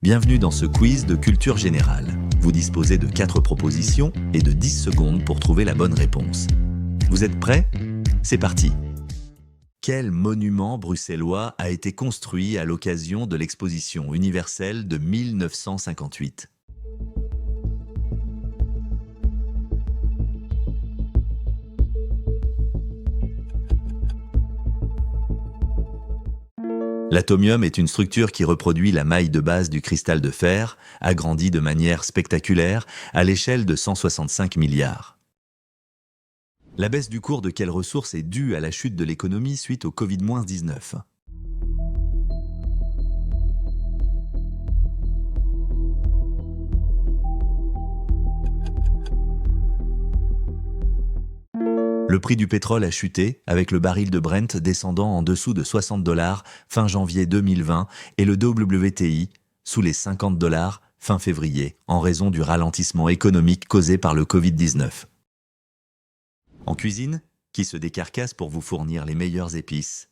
Bienvenue dans ce quiz de culture générale. Vous disposez de 4 propositions et de 10 secondes pour trouver la bonne réponse. Vous êtes prêts ? C'est parti. Quel monument bruxellois a été construit à l'occasion de l'exposition universelle de 1958 ? L'atomium est une structure qui reproduit la maille de base du cristal de fer, agrandie de manière spectaculaire à l'échelle de 165 milliards. La baisse du cours de quelle ressource est due à la chute de l'économie suite au Covid-19 ? Le prix du pétrole a chuté, avec le baril de Brent descendant en dessous de 60 $ fin janvier 2020 et le WTI sous les 50 $ fin février, en raison du ralentissement économique causé par le Covid-19. En cuisine, qui se décarcasse pour vous fournir les meilleures épices ?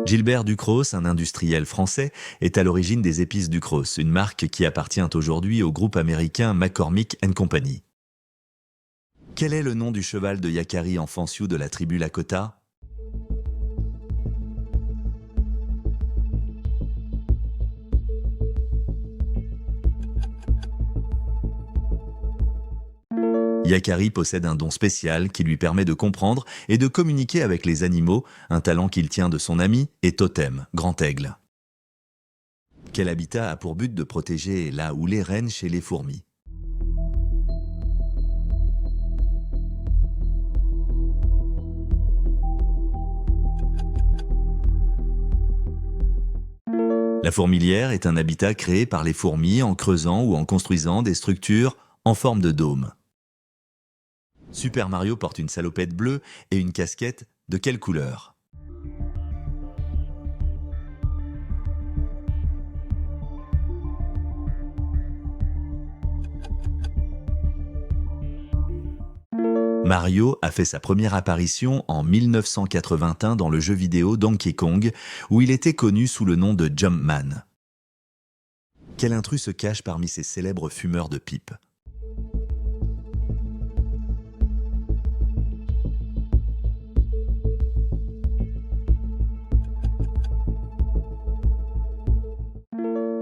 Gilbert Ducros, un industriel français, est à l'origine des épices Ducros, une marque qui appartient aujourd'hui au groupe américain McCormick & Company. Quel est le nom du cheval de Yakari en Fansiou de la tribu Lakota ? Yakari possède un don spécial qui lui permet de comprendre et de communiquer avec les animaux, un talent qu'il tient de son ami et totem, Grand Aigle. Quel habitat a pour but de protéger la ou les rennes chez les fourmis ? La fourmilière est un habitat créé par les fourmis en creusant ou en construisant des structures en forme de dôme. Super Mario porte une salopette bleue et une casquette de quelle couleur ? Mario a fait sa première apparition en 1981 dans le jeu vidéo Donkey Kong, où il était connu sous le nom de Jumpman. Quel intrus se cache parmi ces célèbres fumeurs de pipe ?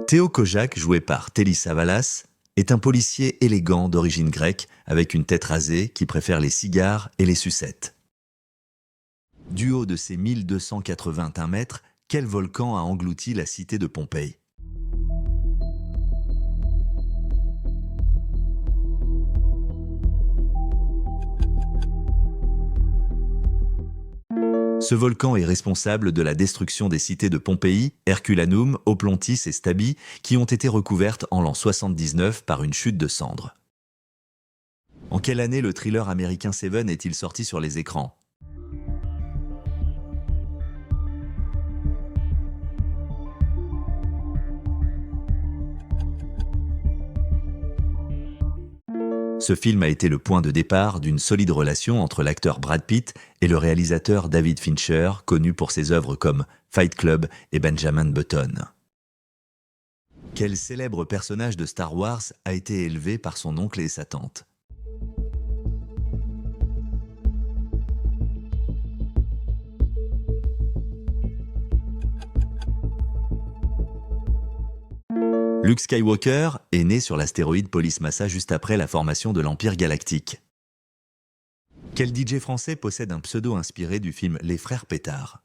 Théo Kojak, joué par Telly Savalas, est un policier élégant d'origine grecque avec une tête rasée qui préfère les cigares et les sucettes. Du haut de ses 1281 mètres, quel volcan a englouti la cité de Pompéi ? Ce volcan est responsable de la destruction des cités de Pompéi, Herculanum, Oplontis et Stabi, qui ont été recouvertes en l'an 79 par une chute de cendres. En quelle année le thriller américain Seven est-il sorti sur les écrans ? Ce film a été le point de départ d'une solide relation entre l'acteur Brad Pitt et le réalisateur David Fincher, connu pour ses œuvres comme Fight Club et Benjamin Button. Quel célèbre personnage de Star Wars a été élevé par son oncle et sa tante ? Luke Skywalker est né sur l'astéroïde Polis Massa juste après la formation de l'Empire galactique. Quel DJ français possède un pseudo inspiré du film Les Frères Pétard ?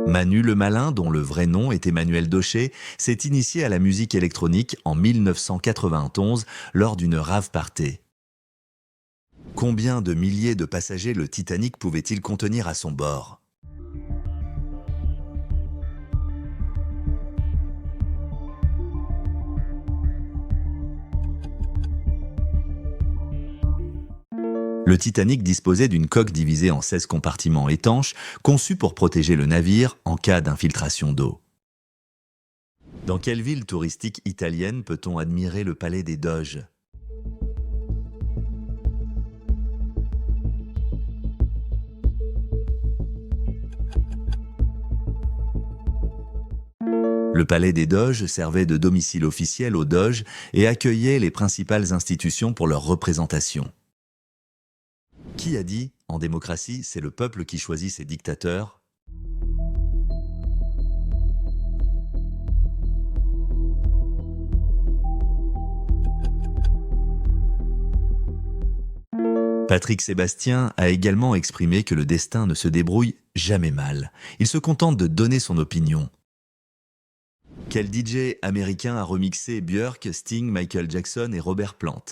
Manu le Malin, dont le vrai nom est Emmanuel Daucher, s'est initié à la musique électronique en 1991 lors d'une rave party. Combien de milliers de passagers le Titanic pouvait-il contenir à son bord ? Le Titanic disposait d'une coque divisée en 16 compartiments étanches, conçus pour protéger le navire en cas d'infiltration d'eau. Dans quelle ville touristique italienne peut-on admirer le palais des Doges ? Le palais des Doges servait de domicile officiel aux Doges et accueillait les principales institutions pour leur représentation. Qui a dit « En démocratie, c'est le peuple qui choisit ses dictateurs » ? Patrick Sébastien a également exprimé que le destin ne se débrouille jamais mal. Il se contente de donner son opinion. Quel DJ américain a remixé Björk, Sting, Michael Jackson et Robert Plant ?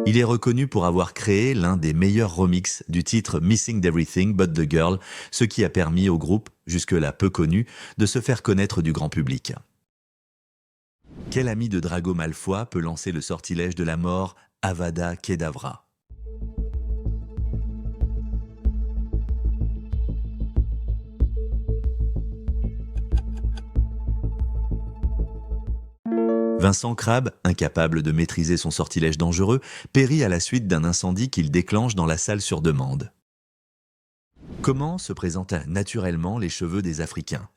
Il est reconnu pour avoir créé l'un des meilleurs remixes du titre Missing Everything But the Girl, ce qui a permis au groupe, jusque-là peu connu, de se faire connaître du grand public. Quel ami de Drago Malfoy peut lancer le sortilège de la mort Avada Kedavra ? Vincent Crabbe, incapable de maîtriser son sortilège dangereux, périt à la suite d'un incendie qu'il déclenche dans la salle sur demande. Comment se présentent naturellement les cheveux des Africains ?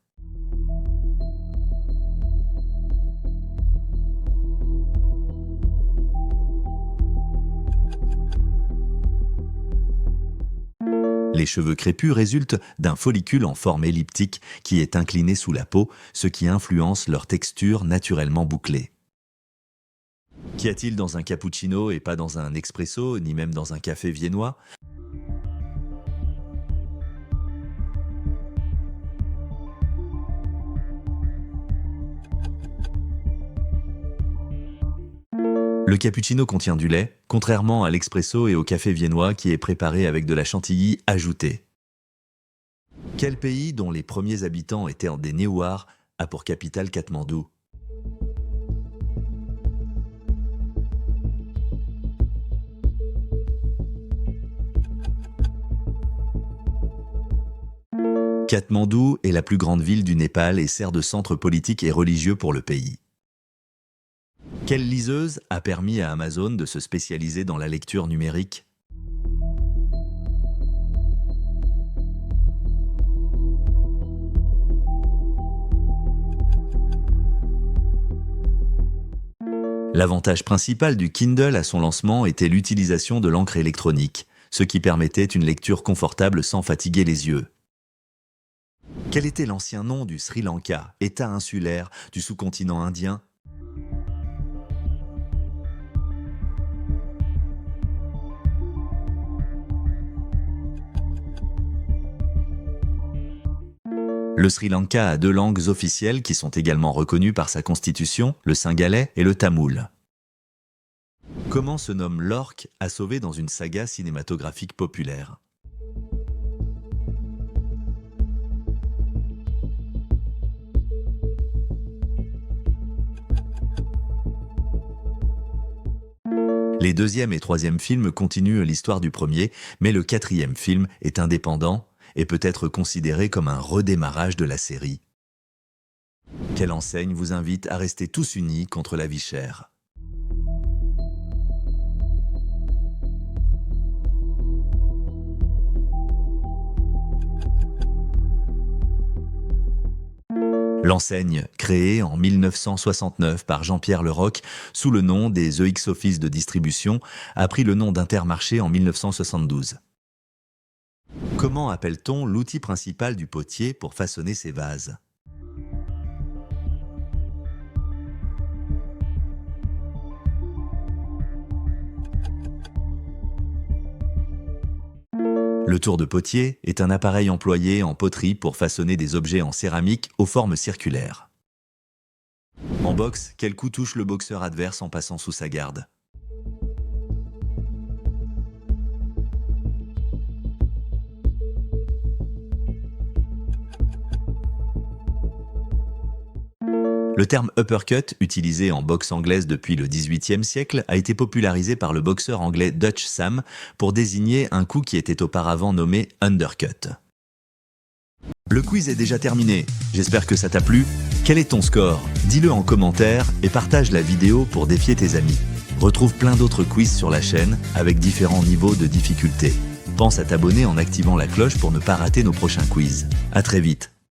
Les cheveux crépus résultent d'un follicule en forme elliptique qui est incliné sous la peau, ce qui influence leur texture naturellement bouclée. Qu'y a-t-il dans un cappuccino et pas dans un expresso, ni même dans un café viennois ? Le cappuccino contient du lait, contrairement à l'expresso et au café viennois qui est préparé avec de la chantilly ajoutée. Quel pays, dont les premiers habitants étaient des Néoirs, a pour capitale Katmandou ? Katmandou est la plus grande ville du Népal et sert de centre politique et religieux pour le pays. Quelle liseuse a permis à Amazon de se spécialiser dans la lecture numérique ? L'avantage principal du Kindle à son lancement était l'utilisation de l'encre électronique, ce qui permettait une lecture confortable sans fatiguer les yeux. Quel était l'ancien nom du Sri Lanka, État insulaire du sous-continent indien ? Le Sri Lanka a 2 langues officielles qui sont également reconnues par sa constitution, le singhalais et le tamoul. Comment se nomme l'orque à sauver dans une saga cinématographique populaire ? Les 2e et 3e films continuent l'histoire du premier, mais le 4e film est indépendant et peut être considéré comme un redémarrage de la série. Quelle enseigne vous invite à rester tous unis contre la vie chère ? L'enseigne, créée en 1969 par Jean-Pierre Leroc sous le nom des EX Office de distribution, a pris le nom d'Intermarché en 1972. Comment appelle-t-on l'outil principal du potier pour façonner ses vases ? Le tour de potier est un appareil employé en poterie pour façonner des objets en céramique aux formes circulaires. En boxe, quel coup touche le boxeur adverse en passant sous sa garde ? Le terme uppercut, utilisé en boxe anglaise depuis le XVIIIe siècle, a été popularisé par le boxeur anglais Dutch Sam pour désigner un coup qui était auparavant nommé undercut. Le quiz est déjà terminé, j'espère que ça t'a plu. Quel est ton score? Dis-le en commentaire et partage la vidéo pour défier tes amis. Retrouve plein d'autres quiz sur la chaîne avec différents niveaux de difficulté. Pense à t'abonner en activant la cloche pour ne pas rater nos prochains quiz. À très vite.